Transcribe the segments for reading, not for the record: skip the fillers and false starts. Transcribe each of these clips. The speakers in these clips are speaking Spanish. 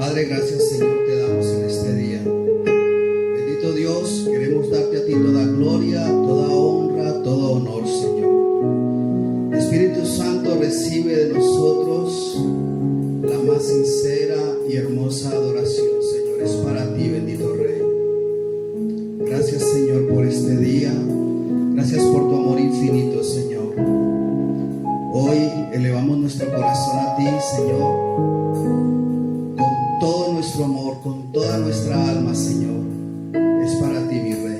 Padre, gracias Señor te damos en este día. Bendito Dios, queremos darte a ti toda gloria, toda honra, todo honor, Señor. Espíritu Santo, recibe de nosotros la más sincera y hermosa adoración, Señor. Es para ti, bendito Rey. Gracias, Señor, por este día. Gracias por tu amor infinito, Señor. Hoy elevamos nuestro corazón a ti, Señor, con todo nuestro amor, con toda nuestra alma, Señor. Es para ti, mi Rey.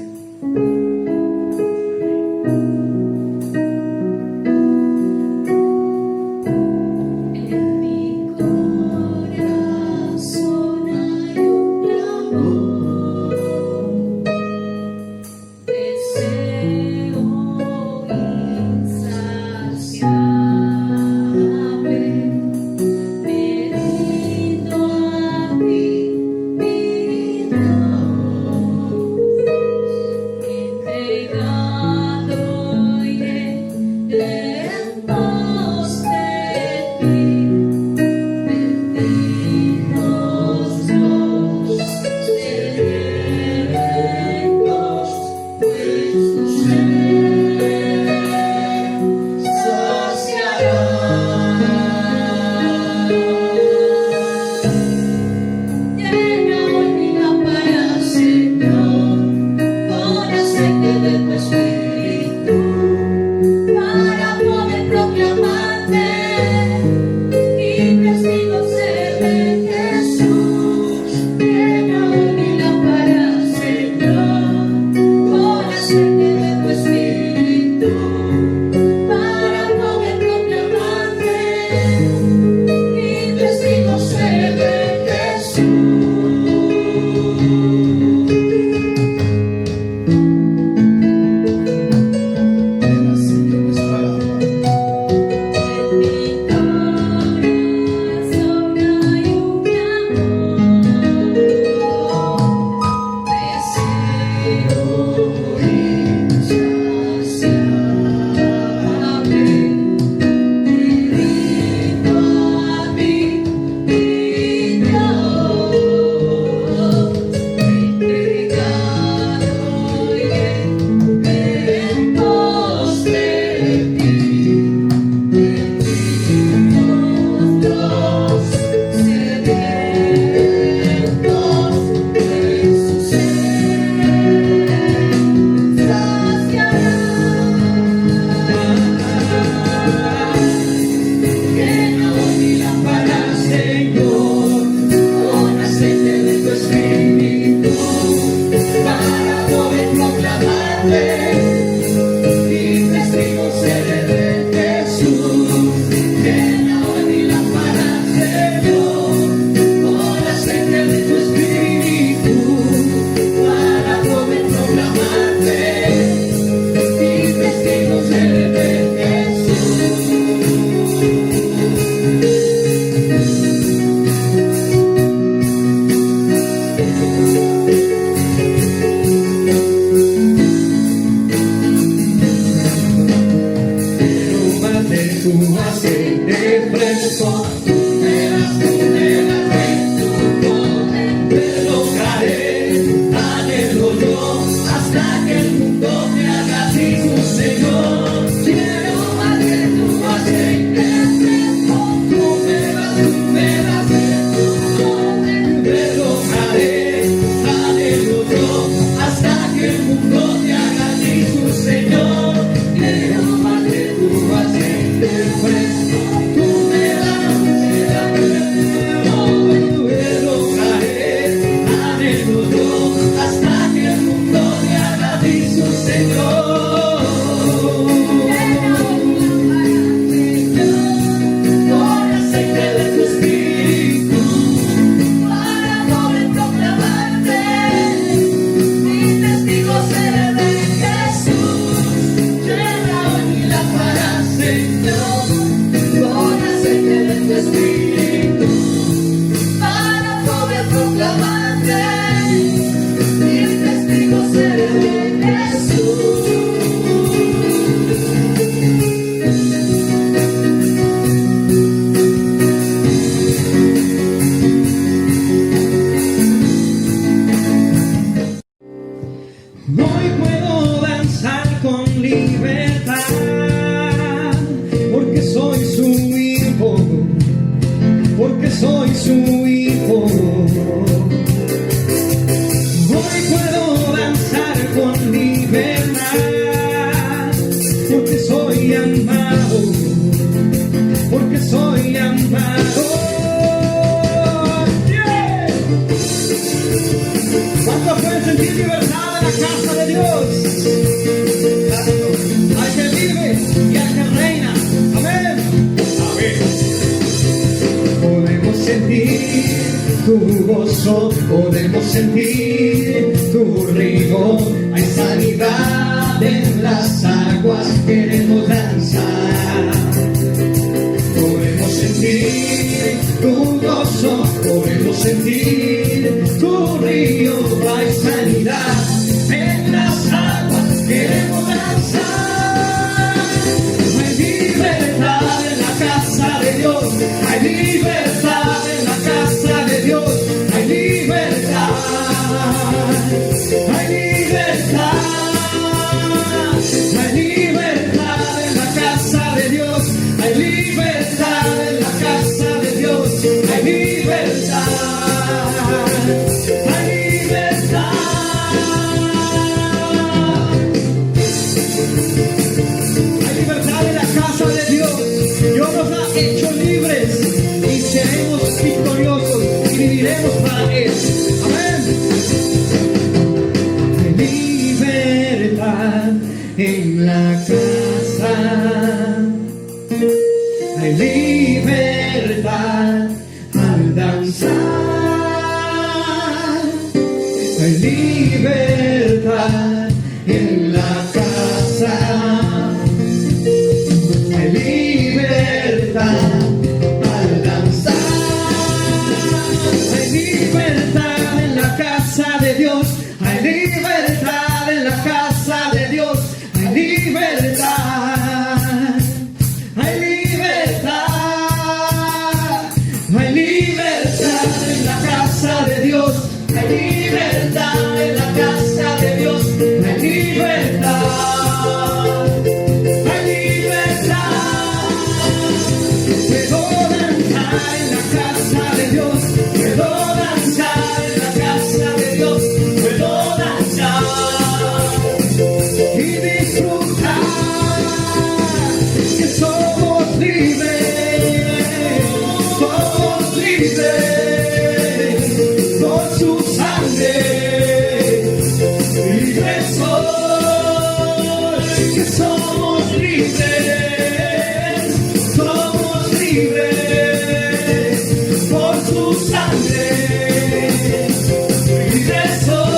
Señor, quiero más de tu aceite fresco. soy amado, porque soy amado. Yeah. ¿Cuántos pueden sentir libertad en la casa de Dios? Al que vive y al que reina. Amén. Amén. Podemos sentir tu gozo, podemos sentir tu rigor. Hay sanidad en las aguas, queremos danzar. Podemos sentir tu gozo, podemos sentir tu río. Hay sanidad en las aguas, queremos danzar. Hay libertad en la casa de Dios, hay libertad en la casa de Dios, hay libertad, hay libertad, hay libertad en la casa de Dios, hay libertad en la casa de Dios, hay libertad, hay libertad. Hay libertad en la casa de Dios. Dios nos ha hecho libres y seremos victoriosos y viviremos para Él. Amén. Hay libertad en la casa. Hay libertad al danzar. Hay libertad en la casa. Hay libertad al danzar. Hay libertad en la casa de Dios. Hay libertad en la casa de Dios. Hay libertad. Hay libertad. Hay libertad en la casa de Dios. Hay libertad en la casa de Dios. Hay libertad. Hay libertad. Puedo danzar en la casa de Dios. Puedo danzar en la casa de Dios. Puedo danzar y disfrutar que somos libres. Somos libres por su sangre. Libres soy, que somos libres. Somos libres por su sangre. Libres soy,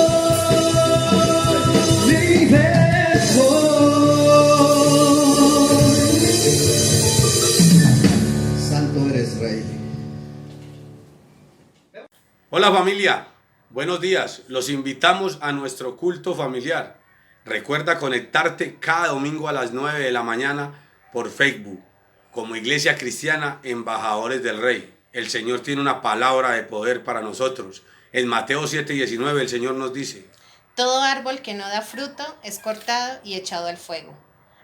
libres soy. Santo eres, Rey. Hola familia, buenos días. Los invitamos a nuestro culto familiar. Recuerda conectarte cada domingo a las 9 de la mañana por Facebook como Iglesia Cristiana Embajadores del Rey. El Señor tiene una palabra de poder para nosotros. En Mateo 7:19 el Señor nos dice: Todo árbol que no da fruto es cortado y echado al fuego.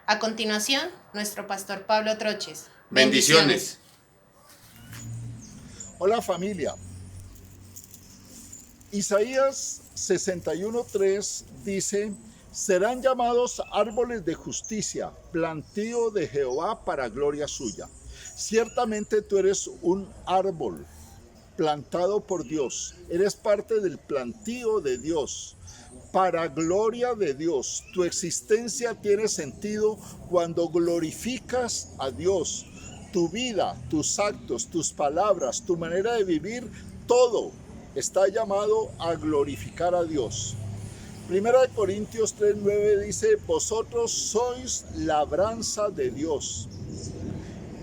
A continuación, nuestro pastor Pablo Troches. bendiciones. Hola familia. Isaías 61:3 dice: serán llamados árboles de justicia, plantío de Jehová para gloria suya. Ciertamente tú eres un árbol plantado por Dios, eres parte del plantío de Dios, para gloria de Dios. Tu existencia tiene sentido cuando glorificas a Dios. Tu vida, tus actos, tus palabras, tu manera de vivir, todo está llamado a glorificar a Dios. Primera de Corintios 3:9 dice: vosotros sois labranza de Dios.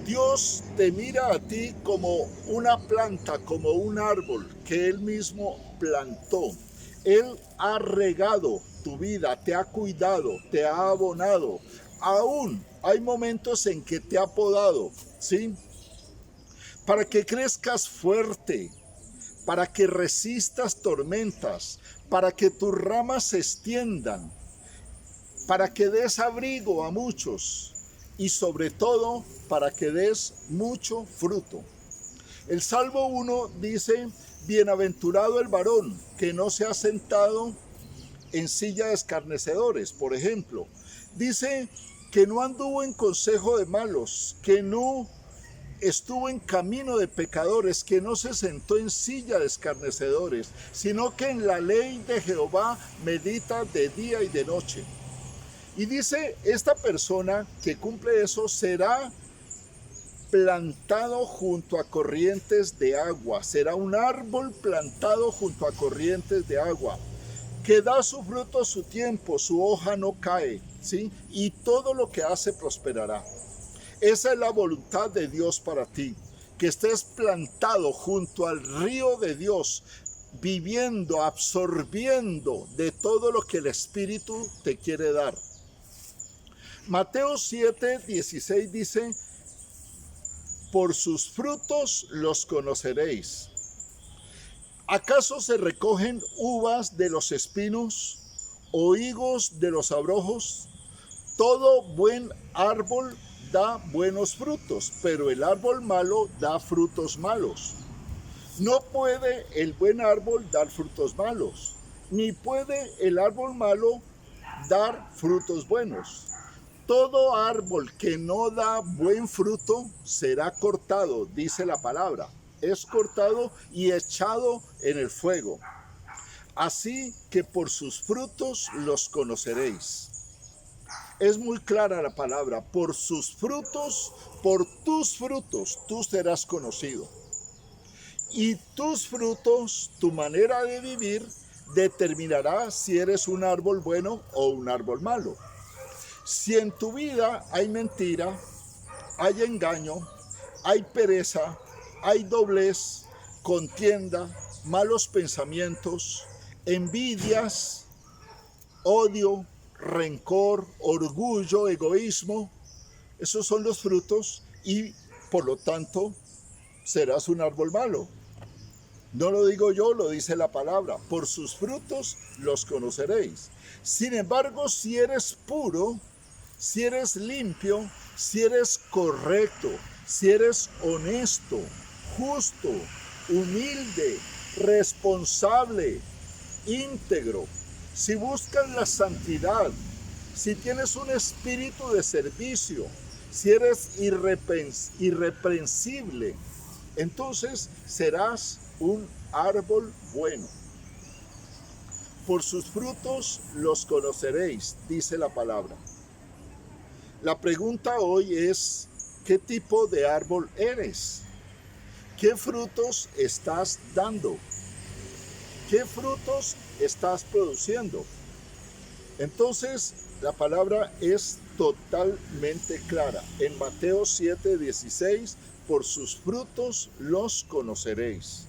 Dios te mira a ti como una planta, como un árbol que Él mismo plantó. Él ha regado tu vida, te ha cuidado, te ha abonado. Aún hay momentos en que te ha podado, ¿sí? Para que crezcas fuerte, para que resistas tormentas, para que tus ramas se extiendan, para que des abrigo a muchos y sobre todo para que des mucho fruto. El Salmo 1 dice: bienaventurado el varón que no se ha sentado en silla de escarnecedores, por ejemplo. Dice que no anduvo en consejo de malos, que no estuvo en camino de pecadores, que no se sentó en silla de escarnecedores, sino que en la ley de Jehová medita de día y de noche. Y dice, esta persona que cumple eso será plantado junto a corrientes de agua, será un árbol plantado junto a corrientes de agua, que da su fruto a su tiempo, su hoja no cae, ¿sí? Y todo lo que hace prosperará. Esa es la voluntad de Dios para ti, que estés plantado junto al río de Dios, viviendo, absorbiendo de todo lo que el Espíritu te quiere dar. Mateo 7:16 dice, por sus frutos los conoceréis. ¿Acaso se recogen uvas de los espinos o higos de los abrojos? Todo buen árbol da buenos frutos, pero el árbol malo da frutos malos. No puede el buen árbol dar frutos malos, ni puede el árbol malo dar frutos buenos. Todo árbol que no da buen fruto será cortado, dice la palabra. Es cortado y echado en el fuego. Así que por sus frutos los conoceréis. Es muy clara la palabra. Por sus frutos, por tus frutos, tú serás conocido. Y tus frutos, tu manera de vivir, determinará si eres un árbol bueno o un árbol malo. Si en tu vida hay mentira, hay engaño, hay pereza, hay doblez, contienda, malos pensamientos, envidias, odio, rencor, orgullo, egoísmo, esos son los frutos y por lo tanto serás un árbol malo. No lo digo yo, lo dice la palabra. Por sus frutos los conoceréis. Sin embargo, si eres puro, si eres limpio, si eres correcto, si eres honesto, justo, humilde, responsable, íntegro, si buscas la santidad, si tienes un espíritu de servicio, si eres irreprensible, entonces serás un árbol bueno. Por sus frutos los conoceréis, dice la palabra. La pregunta hoy es, ¿qué tipo de árbol eres? ¿Qué frutos estás dando? ¿Qué frutos estás produciendo? Entonces, la palabra es totalmente clara. En Mateo 7:16, por sus frutos los conoceréis.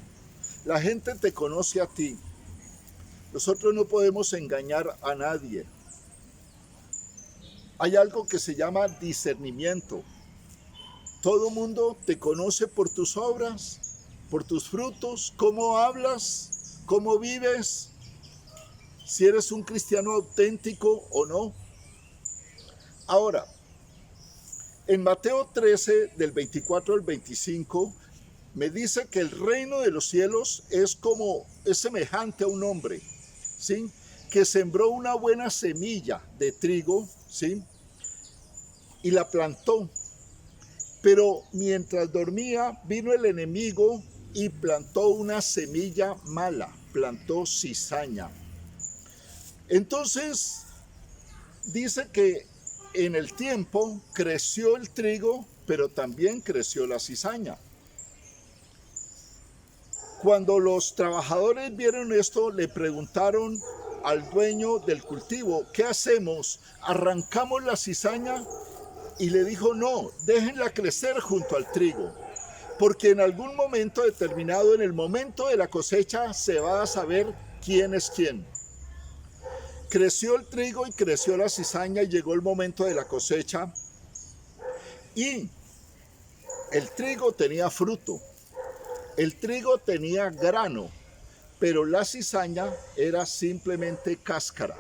La gente te conoce a ti. Nosotros no podemos engañar a nadie. Hay algo que se llama discernimiento. Todo mundo te conoce por tus obras, por tus frutos, cómo hablas, cómo vives, si eres un cristiano auténtico o no. Ahora, en Mateo 13, del 24 al 25, me dice que el reino de los cielos es semejante a un hombre, ¿sí? Que sembró una buena semilla de trigo, ¿sí? Y la plantó. Pero mientras dormía, vino el enemigo y plantó una semilla mala, plantó cizaña. Entonces, dice que en el tiempo creció el trigo, pero también creció la cizaña. Cuando los trabajadores vieron esto, le preguntaron al dueño del cultivo, ¿qué hacemos? ¿Arrancamos la cizaña? Y le dijo, no, déjenla crecer junto al trigo, porque en algún momento determinado, en el momento de la cosecha, se va a saber quién es quién. Creció el trigo y creció la cizaña y llegó el momento de la cosecha. Y el trigo tenía fruto, el trigo tenía grano, pero la cizaña era simplemente cáscara.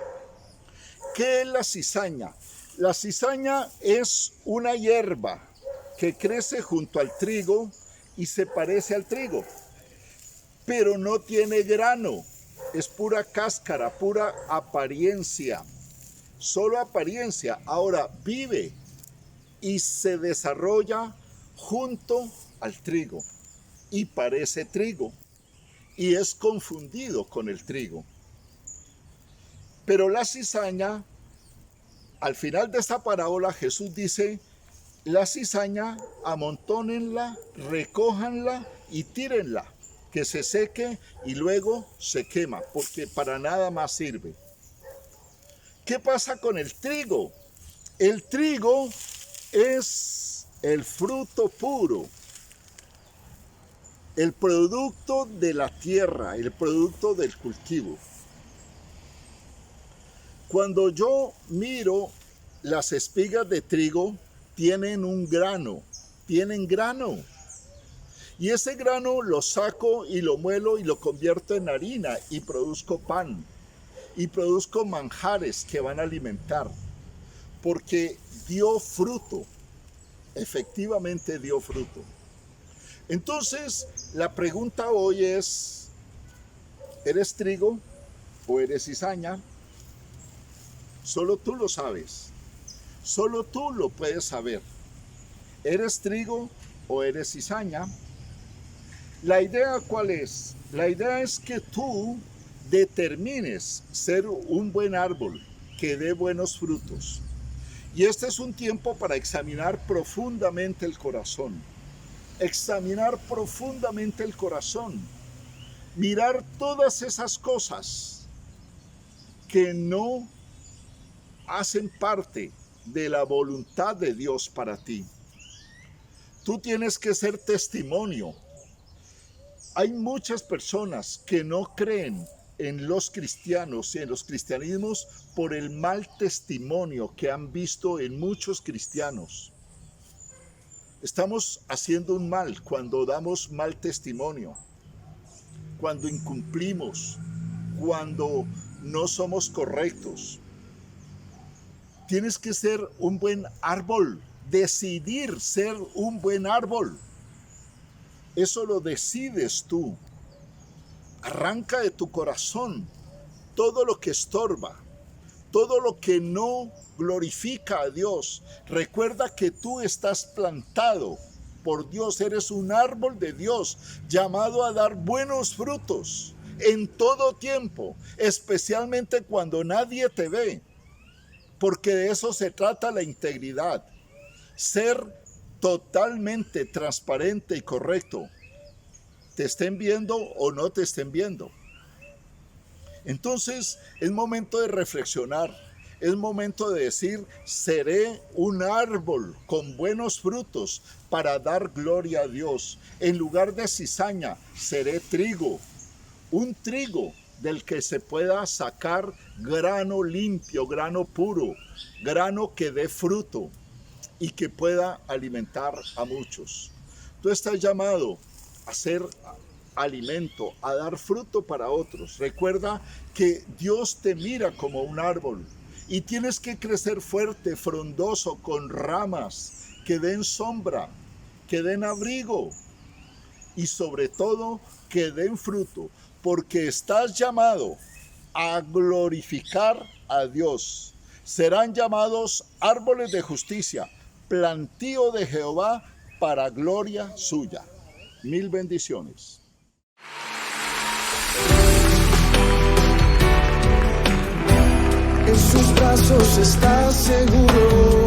¿Qué es la cizaña? La cizaña es una hierba que crece junto al trigo y se parece al trigo, pero no tiene grano, es pura cáscara, pura apariencia. solo apariencia. Ahora vive y se desarrolla junto al trigo y parece trigo y es confundido con el trigo. Pero la cizaña, al final de esta parábola, Jesús dice: la cizaña, amontónenla, recójanla y tírenla, que se seque y luego se quema, porque para nada más sirve. ¿Qué pasa con el trigo? El trigo es el fruto puro, el producto de la tierra, el producto del cultivo. Cuando yo miro las espigas de trigo, tienen grano. Y ese grano lo saco y lo muelo y lo convierto en harina y produzco pan. Y produzco manjares que van a alimentar. Porque dio fruto. Efectivamente dio fruto. Entonces, la pregunta hoy es: ¿eres trigo o eres cizaña? Solo tú lo sabes. Solo tú lo puedes saber. ¿Eres trigo o eres cizaña? La idea, ¿cuál es? La idea es que tú determines ser un buen árbol que dé buenos frutos. Y este es un tiempo para examinar profundamente el corazón. Examinar profundamente el corazón. Mirar todas esas cosas que no hacen parte de la voluntad de Dios para ti. Tú tienes que ser testimonio. Hay muchas personas que no creen en los cristianos y en los cristianismos por el mal testimonio que han visto en muchos cristianos. Estamos haciendo un mal cuando damos mal testimonio, cuando incumplimos, cuando no somos correctos. Tienes que ser un buen árbol, decidir ser un buen árbol. Eso lo decides tú. Arranca de tu corazón todo lo que estorba, todo lo que no glorifica a Dios. Recuerda que tú estás plantado por Dios, eres un árbol de Dios, llamado a dar buenos frutos en todo tiempo, especialmente cuando nadie te ve, porque de eso se trata la integridad, ser totalmente transparente y correcto, te estén viendo o no te estén viendo. Entonces es momento de reflexionar, es momento de decir: seré un árbol con buenos frutos para dar gloria a Dios. En lugar de cizaña, seré trigo, un trigo del que se pueda sacar grano limpio, grano puro, grano que dé fruto y que pueda alimentar a muchos. Tú estás llamado a ser alimento, a dar fruto para otros. Recuerda que Dios te mira como un árbol y tienes que crecer fuerte, frondoso, con ramas que den sombra, que den abrigo y sobre todo que den fruto, porque estás llamado a glorificar a Dios. Serán llamados árboles de justicia, plantío de Jehová para gloria suya. Mil bendiciones. En sus brazos estás seguro.